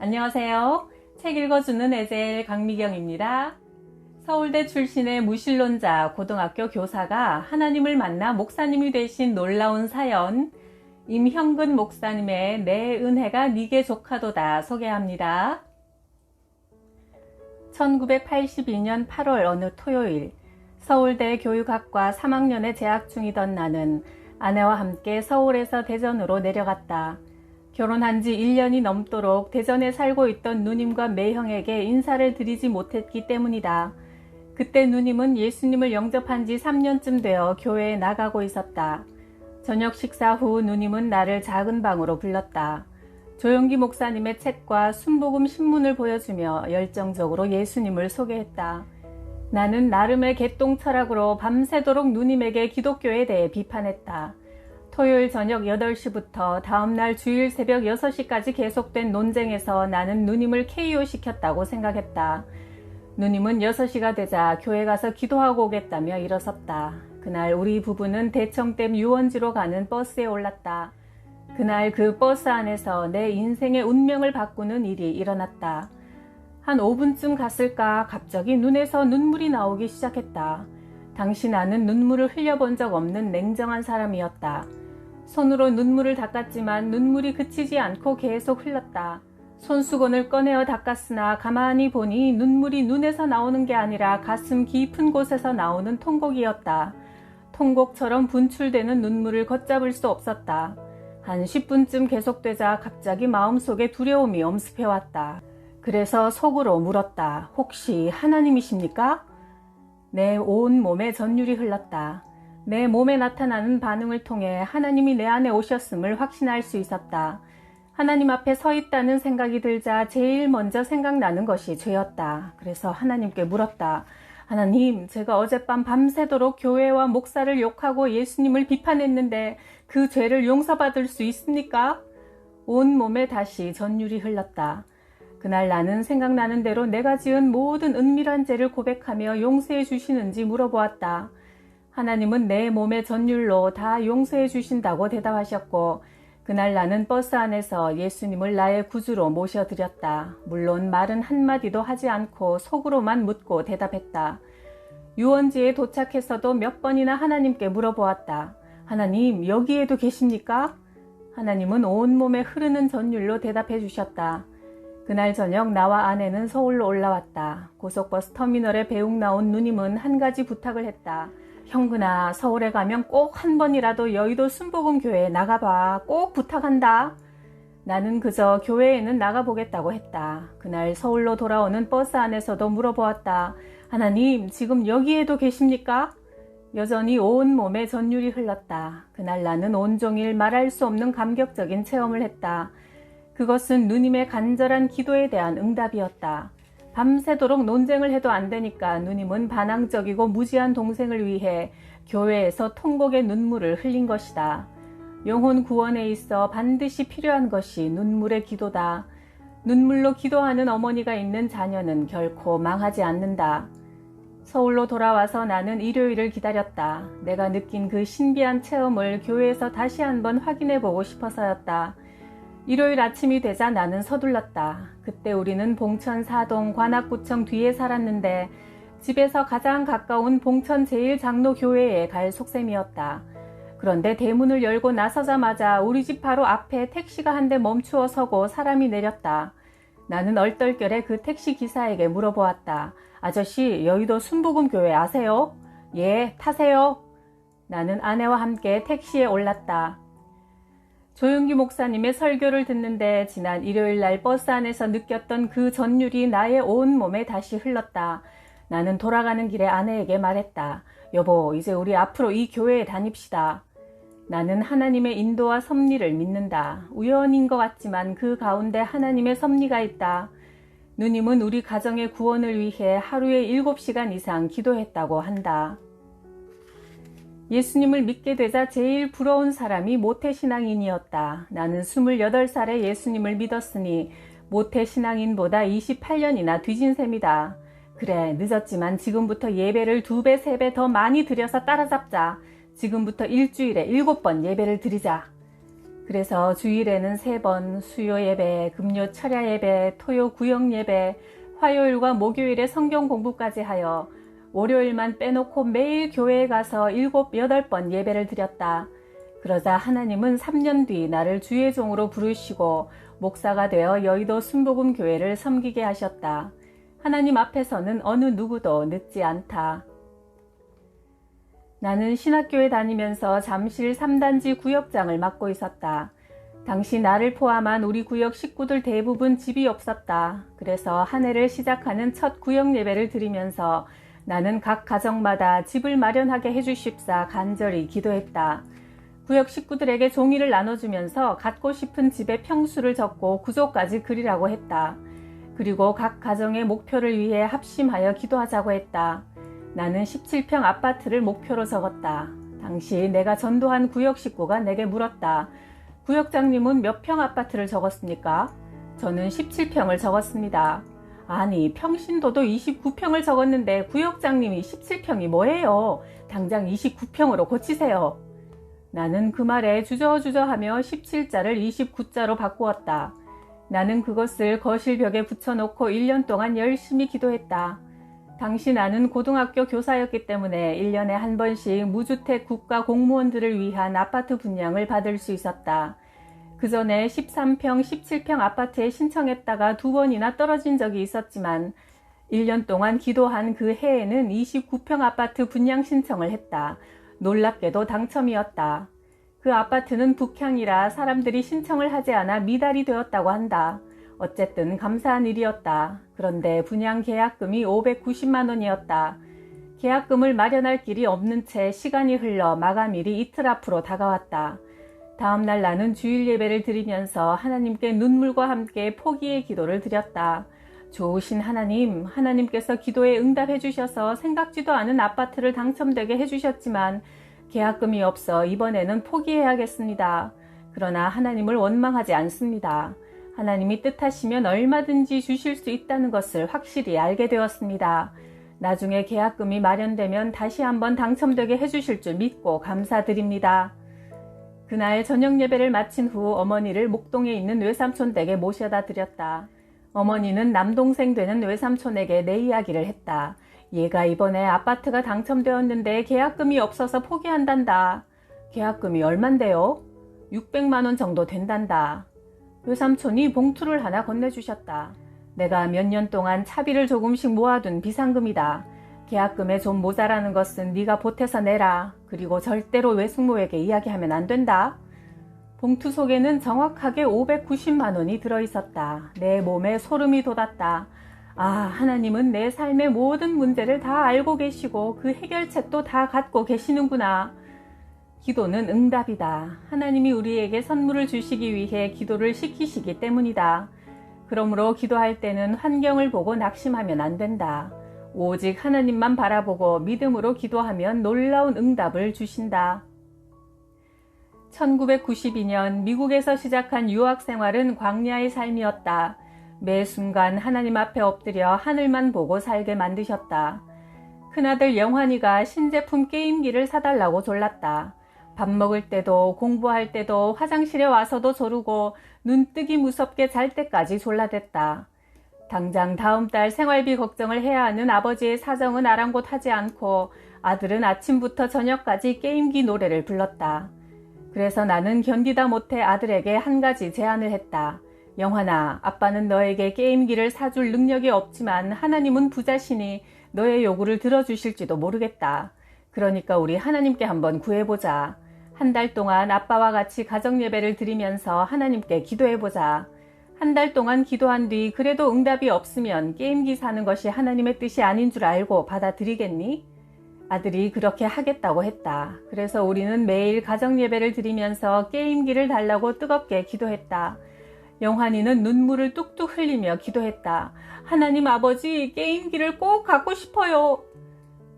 안녕하세요. 책 읽어주는 에젤 강미경입니다. 서울대 출신의 무신론자 고등학교 교사가 하나님을 만나 목사님이 되신 놀라운 사연, 임형근 목사님의 내 은혜가 네게 족하도다 소개합니다. 1982년 8월 어느 토요일, 서울대 교육학과 3학년에 재학 중이던 나는 아내와 함께 서울에서 대전으로 내려갔다. 결혼한 지 1년이 넘도록 대전에 살고 있던 누님과 매형에게 인사를 드리지 못했기 때문이다. 그때 누님은 예수님을 영접한 지 3년쯤 되어 교회에 나가고 있었다. 저녁 식사 후 누님은 나를 작은 방으로 불렀다. 조용기 목사님의 책과 순복음 신문을 보여주며 열정적으로 예수님을 소개했다. 나는 나름의 개똥 철학으로 밤새도록 누님에게 기독교에 대해 비판했다. 토요일 저녁 8시부터 다음날 주일 새벽 6시까지 계속된 논쟁에서 나는 누님을 KO시켰다고 생각했다. 누님은 6시가 되자 교회 가서 기도하고 오겠다며 일어섰다. 그날 우리 부부는 대청댐 유원지로 가는 버스에 올랐다. 그날 그 버스 안에서 내 인생의 운명을 바꾸는 일이 일어났다. 한 5분쯤 갔을까 갑자기 눈에서 눈물이 나오기 시작했다. 당시 나는 눈물을 흘려본 적 없는 냉정한 사람이었다. 손으로 눈물을 닦았지만 눈물이 그치지 않고 계속 흘렀다. 손수건을 꺼내어 닦았으나 가만히 보니 눈물이 눈에서 나오는 게 아니라 가슴 깊은 곳에서 나오는 통곡이었다. 통곡처럼 분출되는 눈물을 걷잡을 수 없었다. 한 10분쯤 계속되자 갑자기 마음속에 두려움이 엄습해왔다. 그래서 속으로 물었다. 혹시 하나님이십니까? 내 온 몸에 전율이 흘렀다. 내 몸에 나타나는 반응을 통해 하나님이 내 안에 오셨음을 확신할 수 있었다. 하나님 앞에 서 있다는 생각이 들자 제일 먼저 생각나는 것이 죄였다. 그래서 하나님께 물었다. 하나님, 제가 어젯밤 밤새도록 교회와 목사를 욕하고 예수님을 비판했는데 그 죄를 용서받을 수 있습니까? 온 몸에 다시 전율이 흘렀다. 그날 나는 생각나는 대로 내가 지은 모든 은밀한 죄를 고백하며 용서해 주시는지 물어보았다. 하나님은 내 몸의 전율로 다 용서해 주신다고 대답하셨고 그날 나는 버스 안에서 예수님을 나의 구주로 모셔드렸다. 물론 말은 한마디도 하지 않고 속으로만 묻고 대답했다. 유원지에 도착해서도 몇 번이나 하나님께 물어보았다. 하나님, 여기에도 계십니까? 하나님은 온몸에 흐르는 전율로 대답해 주셨다. 그날 저녁 나와 아내는 서울로 올라왔다. 고속버스 터미널에 배웅 나온 누님은 한 가지 부탁을 했다. 형근아, 서울에 가면 꼭 한 번이라도 여의도 순복음교회에 나가봐. 꼭 부탁한다. 나는 그저 교회에는 나가보겠다고 했다. 그날 서울로 돌아오는 버스 안에서도 물어보았다. 하나님, 지금 여기에도 계십니까? 여전히 온 몸에 전율이 흘렀다. 그날 나는 온종일 말할 수 없는 감격적인 체험을 했다. 그것은 누님의 간절한 기도에 대한 응답이었다. 밤새도록 논쟁을 해도 안 되니까 누님은 반항적이고 무지한 동생을 위해 교회에서 통곡의 눈물을 흘린 것이다. 영혼 구원에 있어 반드시 필요한 것이 눈물의 기도다. 눈물로 기도하는 어머니가 있는 자녀는 결코 망하지 않는다. 서울로 돌아와서 나는 일요일을 기다렸다. 내가 느낀 그 신비한 체험을 교회에서 다시 한번 확인해보고 싶어서였다. 일요일 아침이 되자 나는 서둘렀다. 그때 우리는 봉천 사동 관악구청 뒤에 살았는데 집에서 가장 가까운 봉천 제1장로교회에 갈 속셈이었다. 그런데 대문을 열고 나서자마자 우리 집 바로 앞에 택시가 한 대 멈추어 서고 사람이 내렸다. 나는 얼떨결에 그 택시 기사에게 물어보았다. 아저씨, 여의도 순복음교회 아세요? 예, 타세요. 나는 아내와 함께 택시에 올랐다. 조용기 목사님의 설교를 듣는데 지난 일요일 날 버스 안에서 느꼈던 그 전율이 나의 온 몸에 다시 흘렀다. 나는 돌아가는 길에 아내에게 말했다. 여보, 이제 우리 앞으로 이 교회에 다닙시다. 나는 하나님의 인도와 섭리를 믿는다. 우연인 것 같지만 그 가운데 하나님의 섭리가 있다. 누님은 우리 가정의 구원을 위해 하루에 7시간 이상 기도했다고 한다. 예수님을 믿게 되자 제일 부러운 사람이 모태신앙인이었다. 나는 28살에 예수님을 믿었으니 모태신앙인보다 28년이나 뒤진 셈이다. 그래, 늦었지만 지금부터 예배를 2배, 3배 더 많이 드려서 따라잡자. 지금부터 일주일에 7번 예배를 드리자. 그래서 주일에는 3번 수요 예배, 금요 철야 예배, 토요 구역 예배, 화요일과 목요일에 성경 공부까지 하여 월요일만 빼놓고 매일 교회에 가서 7, 8번 예배를 드렸다. 그러자 하나님은 3년 뒤 나를 주의 종으로 부르시고 목사가 되어 여의도 순복음 교회를 섬기게 하셨다. 하나님 앞에서는 어느 누구도 늦지 않다. 나는 신학교에 다니면서 잠실 3단지 구역장을 맡고 있었다. 당시 나를 포함한 우리 구역 식구들 대부분 집이 없었다. 그래서 한 해를 시작하는 첫 구역 예배를 드리면서 나는 각 가정마다 집을 마련하게 해주십사 간절히 기도했다. 구역 식구들에게 종이를 나눠주면서 갖고 싶은 집의 평수를 적고 구조까지 그리라고 했다. 그리고 각 가정의 목표를 위해 합심하여 기도하자고 했다. 나는 17평 아파트를 목표로 적었다. 당시 내가 전도한 구역 식구가 내게 물었다. 구역장님은 몇 평 아파트를 적었습니까? 저는 17평을 적었습니다. 아니, 평신도도 29평을 적었는데 구역장님이 17평이 뭐예요? 당장 29평으로 고치세요. 나는 그 말에 주저주저하며 17자를 29자로 바꾸었다. 나는 그것을 거실벽에 붙여놓고 1년 동안 열심히 기도했다. 당시 나는 고등학교 교사였기 때문에 1년에 한 번씩 무주택 국가 공무원들을 위한 아파트 분양을 받을 수 있었다. 그 전에 13평, 17평 아파트에 신청했다가 2번이나 떨어진 적이 있었지만 1년 동안 기도한 그 해에는 29평 아파트 분양 신청을 했다. 놀랍게도 당첨이었다. 그 아파트는 북향이라 사람들이 신청을 하지 않아 미달이 되었다고 한다. 어쨌든 감사한 일이었다. 그런데 분양 계약금이 590만 원이었다. 계약금을 마련할 길이 없는 채 시간이 흘러 마감일이 이틀 앞으로 다가왔다. 다음날 나는 주일 예배를 드리면서 하나님께 눈물과 함께 포기의 기도를 드렸다. 좋으신 하나님, 하나님께서 기도에 응답해 주셔서 생각지도 않은 아파트를 당첨되게 해주셨지만 계약금이 없어 이번에는 포기해야겠습니다. 그러나 하나님을 원망하지 않습니다. 하나님이 뜻하시면 얼마든지 주실 수 있다는 것을 확실히 알게 되었습니다. 나중에 계약금이 마련되면 다시 한번 당첨되게 해주실 줄 믿고 감사드립니다. 그날 저녁 예배를 마친 후 어머니를 목동에 있는 외삼촌 댁에 모셔다 드렸다. 어머니는 남동생 되는 외삼촌에게 내 이야기를 했다. 얘가 이번에 아파트가 당첨되었는데 계약금이 없어서 포기한단다. 계약금이 얼만데요? 600만 원 정도 된단다. 외삼촌이 봉투를 하나 건네주셨다. 내가 몇 년 동안 차비를 조금씩 모아둔 비상금이다. 계약금에 좀 모자라는 것은 네가 보태서 내라. 그리고 절대로 외숙모에게 이야기하면 안 된다. 봉투 속에는 정확하게 590만 원이 들어있었다. 내 몸에 소름이 돋았다. 아, 하나님은 내 삶의 모든 문제를 다 알고 계시고 그 해결책도 다 갖고 계시는구나. 기도는 응답이다. 하나님이 우리에게 선물을 주시기 위해 기도를 시키시기 때문이다. 그러므로 기도할 때는 환경을 보고 낙심하면 안 된다. 오직 하나님만 바라보고 믿음으로 기도하면 놀라운 응답을 주신다. 1992년 미국에서 시작한 유학 생활은 광야의 삶이었다. 매 순간 하나님 앞에 엎드려 하늘만 보고 살게 만드셨다. 큰아들 영환이가 신제품 게임기를 사달라고 졸랐다. 밥 먹을 때도 공부할 때도 화장실에 와서도 조르고 눈뜨기 무섭게 잘 때까지 졸라댔다. 당장 다음 달 생활비 걱정을 해야 하는 아버지의 사정은 아랑곳하지 않고 아들은 아침부터 저녁까지 게임기 노래를 불렀다. 그래서 나는 견디다 못해 아들에게 한 가지 제안을 했다. 영환아, 아빠는 너에게 게임기를 사줄 능력이 없지만 하나님은 부자시니 너의 요구를 들어주실지도 모르겠다. 그러니까 우리 하나님께 한번 구해보자. 한 달 동안 아빠와 같이 가정예배를 드리면서 하나님께 기도해보자. 한 달 동안 기도한 뒤 그래도 응답이 없으면 게임기 사는 것이 하나님의 뜻이 아닌 줄 알고 받아들이겠니? 아들이 그렇게 하겠다고 했다. 그래서 우리는 매일 가정예배를 드리면서 게임기를 달라고 뜨겁게 기도했다. 영환이는 눈물을 뚝뚝 흘리며 기도했다. 하나님 아버지, 게임기를 꼭 갖고 싶어요.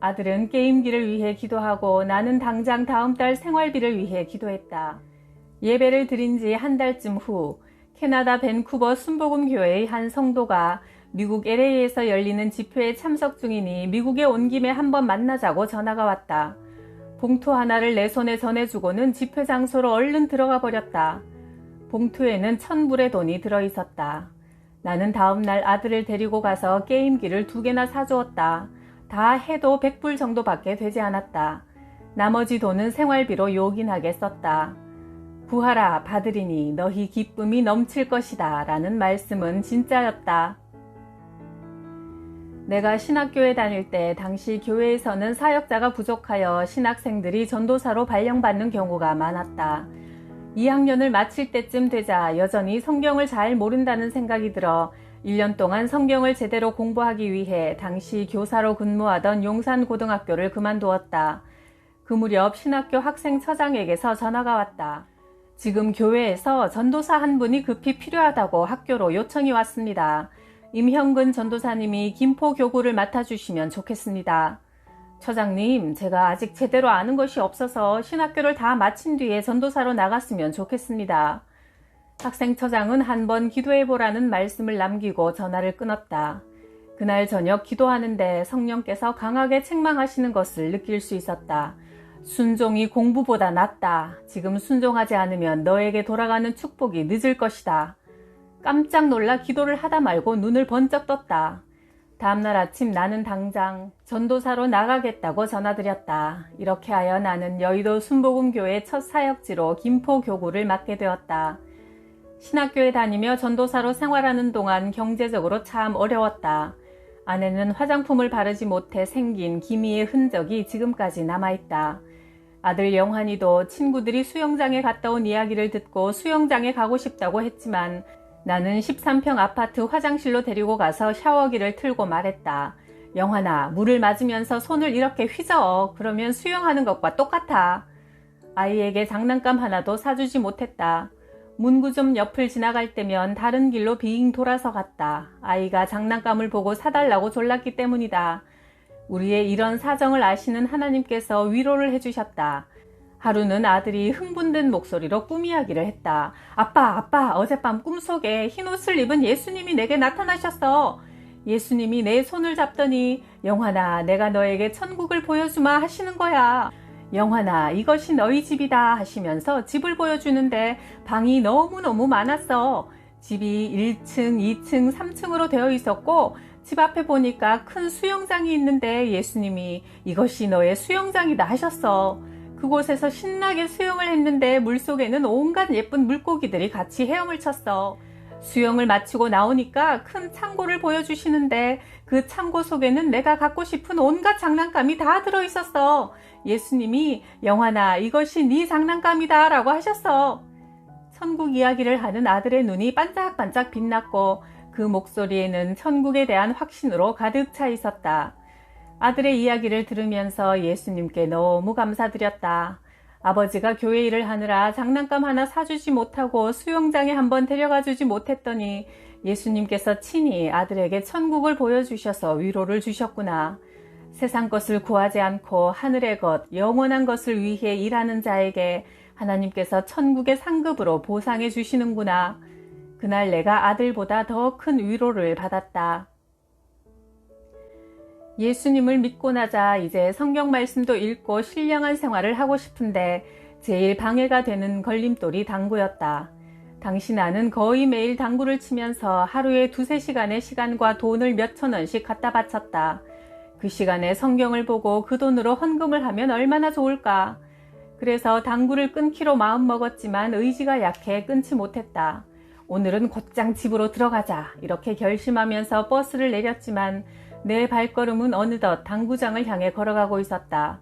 아들은 게임기를 위해 기도하고 나는 당장 다음 달 생활비를 위해 기도했다. 예배를 드린 지 한 달쯤 후 캐나다 밴쿠버 순복음교회의 한 성도가 미국 LA에서 열리는 집회에 참석 중이니 미국에 온 김에 한번 만나자고 전화가 왔다. 봉투 하나를 내 손에 전해주고는 집회 장소로 얼른 들어가 버렸다. 봉투에는 1,000불의 돈이 들어있었다. 나는 다음날 아들을 데리고 가서 게임기를 2개나 사주었다. 다 해도 100불 정도밖에 되지 않았다. 나머지 돈은 생활비로 요긴하게 썼다. 구하라 받으리니 너희 기쁨이 넘칠 것이다 라는 말씀은 진짜였다. 내가 신학교에 다닐 때 당시 교회에서는 사역자가 부족하여 신학생들이 전도사로 발령받는 경우가 많았다. 2학년을 마칠 때쯤 되자 여전히 성경을 잘 모른다는 생각이 들어 1년 동안 성경을 제대로 공부하기 위해 당시 교사로 근무하던 용산고등학교를 그만두었다. 그 무렵 신학교 학생처장에게서 전화가 왔다. 지금 교회에서 전도사 한 분이 급히 필요하다고 학교로 요청이 왔습니다. 임형근 전도사님이 김포교구를 맡아주시면 좋겠습니다. 처장님, 제가 아직 제대로 아는 것이 없어서 신학교를 다 마친 뒤에 전도사로 나갔으면 좋겠습니다. 학생처장은 한번 기도해보라는 말씀을 남기고 전화를 끊었다. 그날 저녁 기도하는데 성령께서 강하게 책망하시는 것을 느낄 수 있었다. 순종이 공부보다 낫다. 지금 순종하지 않으면 너에게 돌아가는 축복이 늦을 것이다. 깜짝 놀라 기도를 하다 말고 눈을 번쩍 떴다. 다음날 아침 나는 당장 전도사로 나가겠다고 전화드렸다. 이렇게 하여 나는 여의도 순복음교회 첫 사역지로 김포교구를 맡게 되었다. 신학교에 다니며 전도사로 생활하는 동안 경제적으로 참 어려웠다. 아내는 화장품을 바르지 못해 생긴 기미의 흔적이 지금까지 남아있다. 아들 영환이도 친구들이 수영장에 갔다 온 이야기를 듣고 수영장에 가고 싶다고 했지만 나는 13평 아파트 화장실로 데리고 가서 샤워기를 틀고 말했다. 영환아, 물을 맞으면서 손을 이렇게 휘저어. 그러면 수영하는 것과 똑같아. 아이에게 장난감 하나도 사주지 못했다. 문구점 옆을 지나갈 때면 다른 길로 빙 돌아서 갔다. 아이가 장난감을 보고 사달라고 졸랐기 때문이다. 우리의 이런 사정을 아시는 하나님께서 위로를 해주셨다. 하루는 아들이 흥분된 목소리로 꿈 이야기를 했다. 아빠, 어젯밤 꿈속에 흰옷을 입은 예수님이 내게 나타나셨어. 예수님이 내 손을 잡더니 영환아, 내가 너에게 천국을 보여주마 하시는 거야. 영환아, 이것이 너희 집이다 하시면서 집을 보여주는데 방이 너무너무 많았어. 집이 1층, 2층, 3층으로 되어 있었고 집 앞에 보니까 큰 수영장이 있는데 예수님이 이것이 너의 수영장이다 하셨어. 그곳에서 신나게 수영을 했는데 물속에는 온갖 예쁜 물고기들이 같이 헤엄을 쳤어. 수영을 마치고 나오니까 큰 창고를 보여주시는데 그 창고 속에는 내가 갖고 싶은 온갖 장난감이 다 들어있었어. 예수님이 영환아, 이것이 네 장난감이다 라고 하셨어. 천국 이야기를 하는 아들의 눈이 반짝반짝 빛났고 그 목소리에는 천국에 대한 확신으로 가득 차 있었다. 아들의 이야기를 들으면서 예수님께 너무 감사드렸다. 아버지가 교회 일을 하느라 장난감 하나 사주지 못하고 수영장에 한번 데려가 주지 못했더니 예수님께서 친히 아들에게 천국을 보여주셔서 위로를 주셨구나. 세상 것을 구하지 않고 하늘의 것, 영원한 것을 위해 일하는 자에게 하나님께서 천국의 상급으로 보상해 주시는구나. 그날 내가 아들보다 더 큰 위로를 받았다. 예수님을 믿고 나자 이제 성경 말씀도 읽고 신령한 생활을 하고 싶은데 제일 방해가 되는 걸림돌이 당구였다. 당시 나는 거의 매일 당구를 치면서 하루에 2-3시간의 시간과 돈을 몇천 원씩 갖다 바쳤다. 그 시간에 성경을 보고 그 돈으로 헌금을 하면 얼마나 좋을까. 그래서 당구를 끊기로 마음먹었지만 의지가 약해 끊지 못했다. 오늘은 곧장 집으로 들어가자 이렇게 결심하면서 버스를 내렸지만 내 발걸음은 어느덧 당구장을 향해 걸어가고 있었다.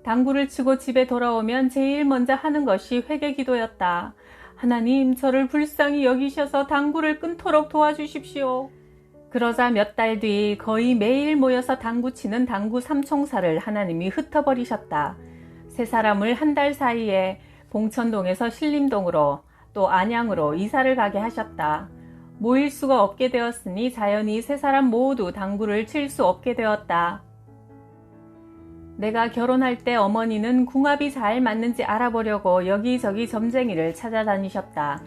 당구를 치고 집에 돌아오면 제일 먼저 하는 것이 회개기도였다. 하나님, 저를 불쌍히 여기셔서 당구를 끊도록 도와주십시오. 그러자 몇 달 뒤 거의 매일 모여서 당구 치는 당구 삼총사를 하나님이 흩어버리셨다. 세 사람을 한 달 사이에 봉천동에서 신림동으로 또 안양으로 이사를 가게 하셨다. 모일 수가 없게 되었으니 자연히 세 사람 모두 당구를 칠 수 없게 되었다. 내가 결혼할 때 어머니는 궁합이 잘 맞는지 알아보려고 여기저기 점쟁이를 찾아다니셨다.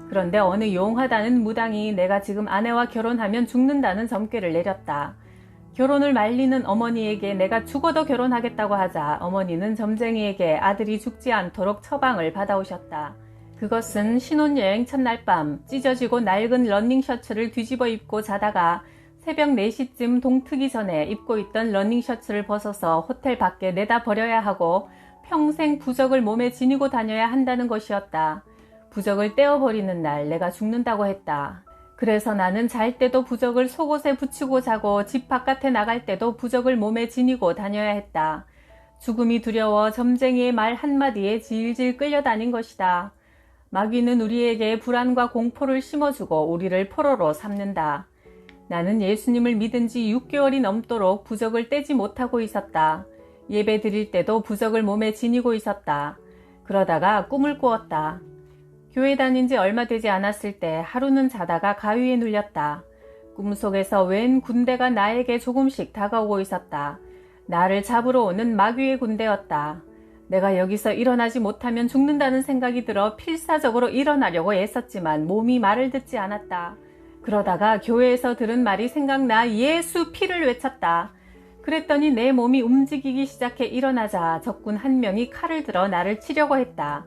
그런데 어느 용하다는 무당이 내가 지금 아내와 결혼하면 죽는다는 점괘를 내렸다. 결혼을 말리는 어머니에게 내가 죽어도 결혼하겠다고 하자 어머니는 점쟁이에게 아들이 죽지 않도록 처방을 받아오셨다. 그것은 신혼여행 첫날 밤 찢어지고 낡은 러닝 셔츠를 뒤집어 입고 자다가 새벽 4시쯤 동트기 전에 입고 있던 러닝 셔츠를 벗어서 호텔 밖에 내다 버려야 하고 평생 부적을 몸에 지니고 다녀야 한다는 것이었다. 부적을 떼어버리는 날 내가 죽는다고 했다. 그래서 나는 잘 때도 부적을 속옷에 붙이고 자고 집 바깥에 나갈 때도 부적을 몸에 지니고 다녀야 했다. 죽음이 두려워 점쟁이의 말 한마디에 질질 끌려다닌 것이다. 마귀는 우리에게 불안과 공포를 심어주고 우리를 포로로 삼는다. 나는 예수님을 믿은 지 6개월이 넘도록 부적을 떼지 못하고 있었다. 예배 드릴 때도 부적을 몸에 지니고 있었다. 그러다가 꿈을 꾸었다. 교회 다닌 지 얼마 되지 않았을 때 하루는 자다가 가위에 눌렸다. 꿈속에서 웬 군대가 나에게 조금씩 다가오고 있었다. 나를 잡으러 오는 마귀의 군대였다. 내가 여기서 일어나지 못하면 죽는다는 생각이 들어 필사적으로 일어나려고 애썼지만 몸이 말을 듣지 않았다. 그러다가 교회에서 들은 말이 생각나 예수 피를 외쳤다. 그랬더니 내 몸이 움직이기 시작해 일어나자 적군 한 명이 칼을 들어 나를 치려고 했다.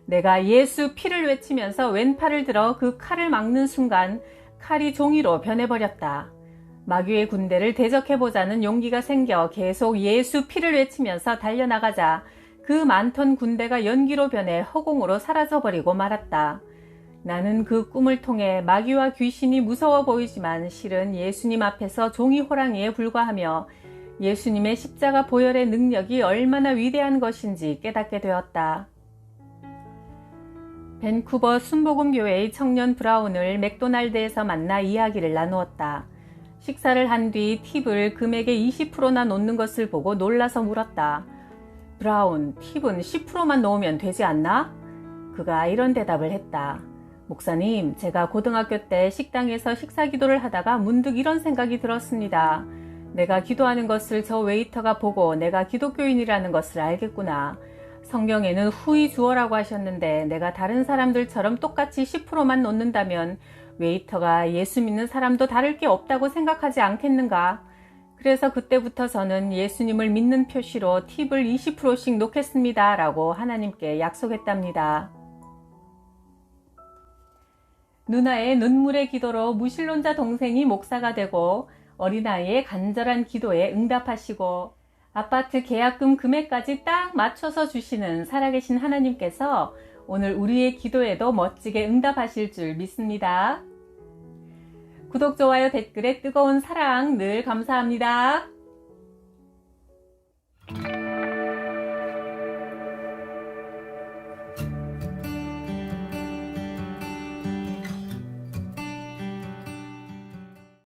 내가 예수 피를 외치면서 왼팔을 들어 그 칼을 막는 순간 칼이 종이로 변해버렸다. 마귀의 군대를 대적해보자는 용기가 생겨 계속 예수 피를 외치면서 달려나가자 그 많던 군대가 연기로 변해 허공으로 사라져버리고 말았다. 나는 그 꿈을 통해 마귀와 귀신이 무서워 보이지만 실은 예수님 앞에서 종이 호랑이에 불과하며 예수님의 십자가 보혈의 능력이 얼마나 위대한 것인지 깨닫게 되었다. 밴쿠버 순복음교회의 청년 브라운을 맥도날드에서 만나 이야기를 나누었다. 식사를 한 뒤 팁을 금액의 20%나 놓는 것을 보고 놀라서 물었다. 브라운, 팁은 10%만 넣으면 되지 않나? 그가 이런 대답을 했다. 목사님, 제가 고등학교 때 식당에서 식사 기도를 하다가 문득 이런 생각이 들었습니다. 내가 기도하는 것을 저 웨이터가 보고 내가 기독교인이라는 것을 알겠구나. 성경에는 후히 주어라고 하셨는데 내가 다른 사람들처럼 똑같이 10%만 놓는다면 웨이터가 예수 믿는 사람도 다를 게 없다고 생각하지 않겠는가? 그래서 그때부터 저는 예수님을 믿는 표시로 팁을 20%씩 놓겠습니다 라고 하나님께 약속했답니다. 누나의 눈물의 기도로 무신론자 동생이 목사가 되고 어린아이의 간절한 기도에 응답하시고 아파트 계약금 금액까지 딱 맞춰서 주시는 살아계신 하나님께서 오늘 우리의 기도에도 멋지게 응답하실 줄 믿습니다. 구독, 좋아요, 댓글에 뜨거운 사랑 늘 감사합니다.